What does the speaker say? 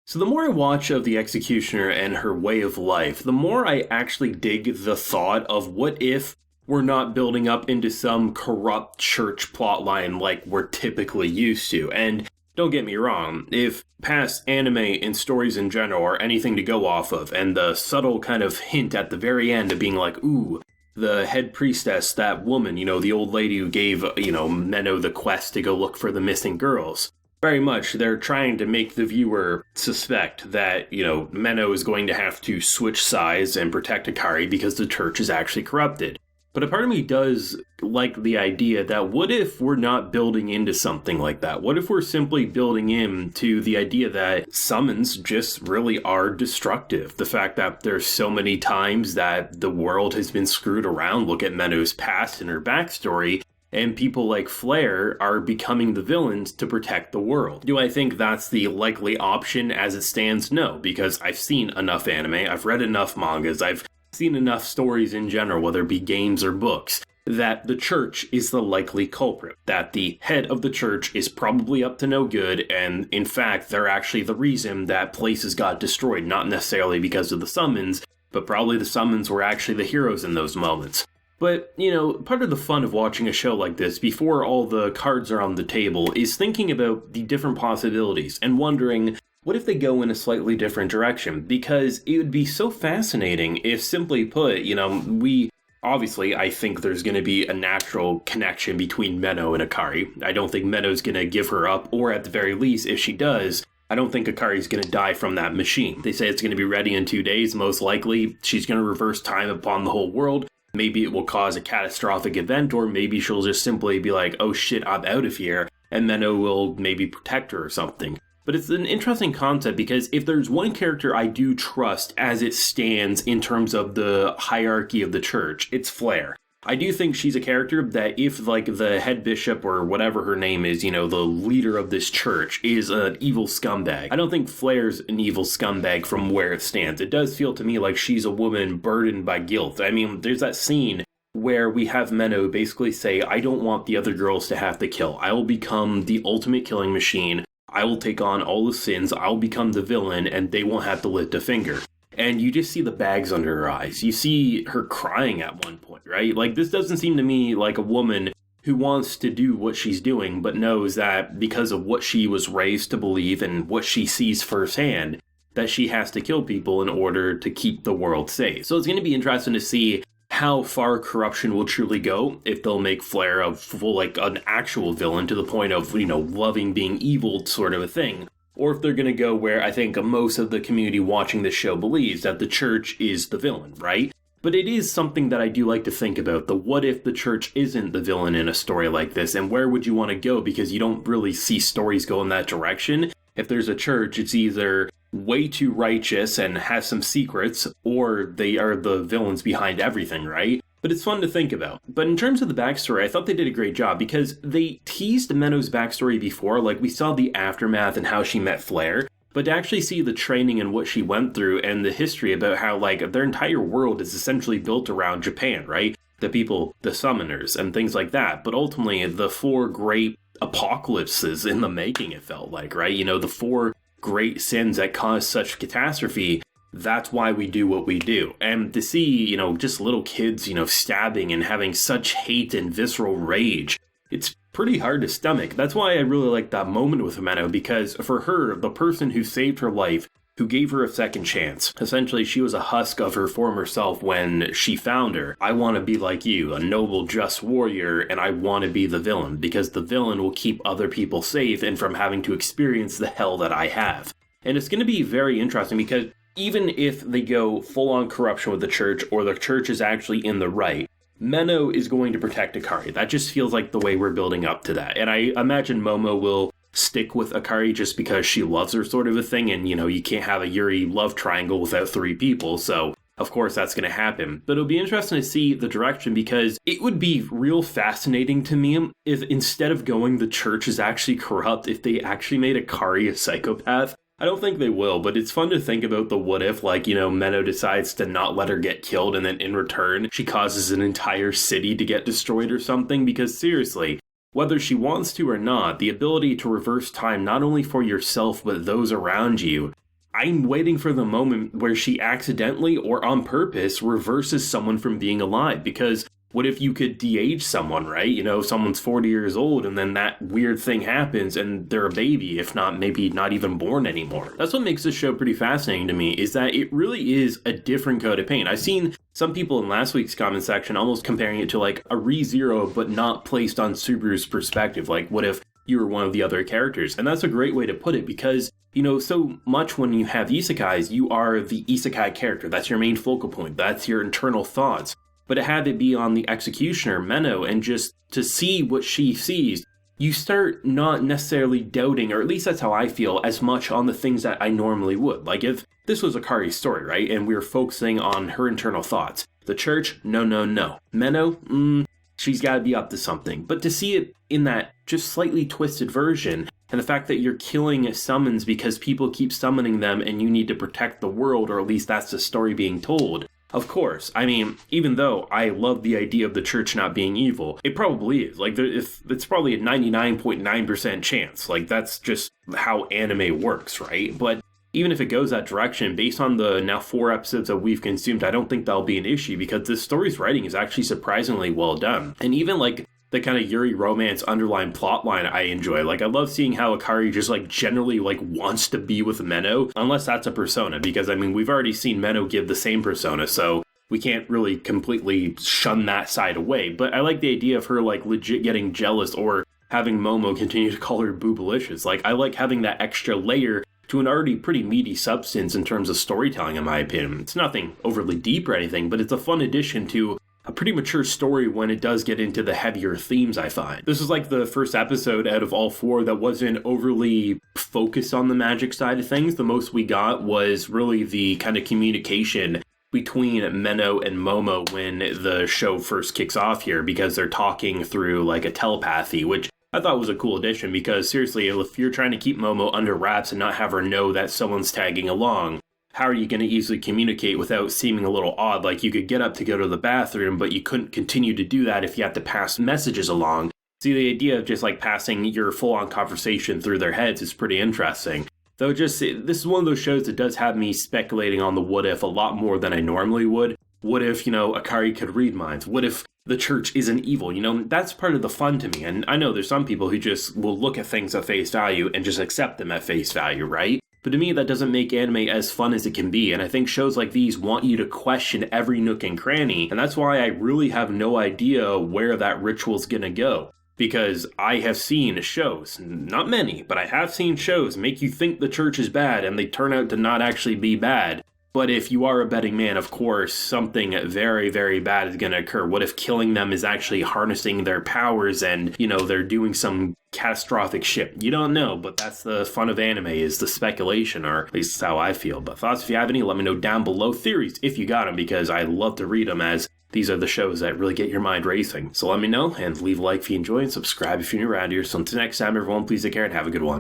So the more I watch of the Executioner and her way of life, the more I actually dig the thought of what if we're not building up into some corrupt church plotline like we're typically used to. And don't get me wrong, if past anime and stories in general are anything to go off of, and the subtle kind of hint at the very end of being like, ooh, the head priestess, that woman, the old lady who gave, Menno the quest to go look for the missing girls. Very much, they're trying to make the viewer suspect that, Menno is going to have to switch sides and protect Akari because the church is actually corrupted. But a part of me does like the idea that what if we're not building into something like that? What if we're simply building into the idea that summons just really are destructive? The fact that there's so many times that the world has been screwed around, look at Meadows' past and her backstory, and people like Flair are becoming the villains to protect the world. Do I think that's the likely option as it stands? No, because I've seen enough anime, I've read enough mangas, I've seen enough stories in general, whether it be games or books, that the church is the likely culprit, that the head of the church is probably up to no good, and in fact, they're actually the reason that places got destroyed, not necessarily because of the summons, but probably the summons were actually the heroes in those moments. But, part of the fun of watching a show like this, before all the cards are on the table, is thinking about the different possibilities and wondering, what if they go in a slightly different direction? Because it would be so fascinating if, simply put, obviously, I think there's going to be a natural connection between Menno and Akari. I don't think Menno's going to give her up, or at the very least, if she does, I don't think Akari's going to die from that machine. They say it's going to be ready in 2 days. Most likely, she's going to reverse time upon the whole world. Maybe it will cause a catastrophic event, or maybe she'll just simply be like, oh shit, I'm out of here, and Menno will maybe protect her or something. But it's an interesting concept because if there's one character I do trust as it stands in terms of the hierarchy of the church, it's Flair. I do think she's a character that if, the head bishop or whatever her name is, the leader of this church is an evil scumbag. I don't think Flair's an evil scumbag from where it stands. It does feel to me like she's a woman burdened by guilt. I mean, there's that scene where we have Menno basically say, I don't want the other girls to have to kill. I will become the ultimate killing machine. I will take on all the sins. I'll become the villain, and they won't have to lift a finger. And you just see the bags under her eyes. You see her crying at one point, right? This doesn't seem to me like a woman who wants to do what she's doing, but knows that because of what she was raised to believe and what she sees firsthand, that she has to kill people in order to keep the world safe. So it's going to be interesting to see how far corruption will truly go, if they'll make Flair a full, an actual villain to the point of, loving being evil sort of a thing. Or if they're going to go where I think most of the community watching this show believes that the church is the villain, right? But it is something that I do like to think about, the what if the church isn't the villain in a story like this, and where would you want to go? Because you don't really see stories go in that direction. If there's a church, it's either way too righteous and has some secrets, or they are the villains behind everything, right? But it's fun to think about. But in terms of the backstory, I thought they did a great job because they teased Menno's backstory before, we saw the aftermath and how she met Flair, but to actually see the training and what she went through and the history about how, their entire world is essentially built around Japan, right? The people, the summoners, and things like that. But ultimately, the 4 great apocalypses in the making, it felt like, right? The 4 great sins that caused such catastrophe. That's why we do what we do. And to see, just little kids, stabbing and having such hate and visceral rage, it's pretty hard to stomach. That's why I really like that moment with Menno, because for her, the person who saved her life, who gave her a second chance, essentially she was a husk of her former self when she found her. I want to be like you, a noble, just warrior, and I want to be the villain, because the villain will keep other people safe and from having to experience the hell that I have. And it's going to be very interesting because even if they go full-on corruption with the church, or the church is actually in the right, Menno is going to protect Akari. That just feels like the way we're building up to that. And I imagine Momo will stick with Akari just because she loves her sort of a thing, and, you can't have a Yuri love triangle without 3 people, so of course that's going to happen. But it'll be interesting to see the direction, because it would be real fascinating to me if instead of going the church is actually corrupt, if they actually made Akari a psychopath. I don't think they will, but it's fun to think about the what if, Menno decides to not let her get killed, and then in return, she causes an entire city to get destroyed or something, because seriously, whether she wants to or not, the ability to reverse time not only for yourself, but those around you, I'm waiting for the moment where she accidentally or on purpose reverses someone from being alive, because what if you could de-age someone, right? You know, someone's 40 years old and then that weird thing happens and they're a baby, if not, maybe not even born anymore. That's what makes this show pretty fascinating to me, is that it really is a different coat of paint. I've seen some people in last week's comment section almost comparing it to like a ReZero, but not placed on Subaru's perspective. Like, what if you were one of the other characters? And that's a great way to put it, because you know, so much when you have isekais, you are the isekai character. That's your main focal point. That's your internal thoughts. But it had to be on the executioner, Menno, and just to see what she sees, you start not necessarily doubting, or at least that's how I feel, as much on the things that I normally would. Like if this was Akari's story, right, and we were focusing on her internal thoughts. The church, no. Menno, she's got to be up to something. But to see it in that just slightly twisted version, and the fact that you're killing summons because people keep summoning them and you need to protect the world, or at least that's the story being told. Of course, I mean, even though I love the idea of the church not being evil, it probably is. Like, it's probably a 99.9% chance. Like, that's just how anime works, right? But even if it goes that direction, based on the now 4 episodes that we've consumed, I don't think that'll be an issue, because this story's writing is actually surprisingly well done. And even, like, the kind of Yuri romance underlying plotline I enjoy. Like, I love seeing how Akari just, like, generally, like, wants to be with Menno, unless that's a persona, because, I mean, we've already seen Menno give the same persona, so we can't really completely shun that side away. But I like the idea of her, like, legit getting jealous, or having Momo continue to call her boobalicious. Like, I like having that extra layer to an already pretty meaty substance in terms of storytelling, in my opinion. It's nothing overly deep or anything, but it's a fun addition to a pretty mature story when it does get into the heavier themes, I find. This is like the first episode out of all 4 that wasn't overly focused on the magic side of things. The most we got was really the kind of communication between Menno and Momo when the show first kicks off here, because they're talking through like a telepathy, which I thought was a cool addition, because seriously, if you're trying to keep Momo under wraps and not have her know that someone's tagging along, how are you going to easily communicate without seeming a little odd? Like, you could get up to go to the bathroom, but you couldn't continue to do that if you have to pass messages along. See, the idea of just like passing your full-on conversation through their heads is pretty interesting. Though this is one of those shows that does have me speculating on the what if a lot more than I normally would. What if, you know, Akari could read minds? What if the church isn't evil? You know, that's part of the fun to me. And I know there's some people who just will look at things at face value and just accept them at face value, right? But to me, that doesn't make anime as fun as it can be, and I think shows like these want you to question every nook and cranny, and that's why I really have no idea where that ritual's gonna go. Because I have seen shows, not many, but I have seen shows make you think the church is bad, and they turn out to not actually be bad. But if you are a betting man, of course, something very, very bad is going to occur. What if killing them is actually harnessing their powers and, you know, they're doing some catastrophic shit? You don't know, but that's the fun of anime, is the speculation, or at least that's how I feel. But thoughts, if you have any, let me know down below. Theories, if you got them, because I love to read them, as these are the shows that really get your mind racing. So let me know, and leave a like if you enjoy, and subscribe if you're new around here. So until next time, everyone, please take care and have a good one.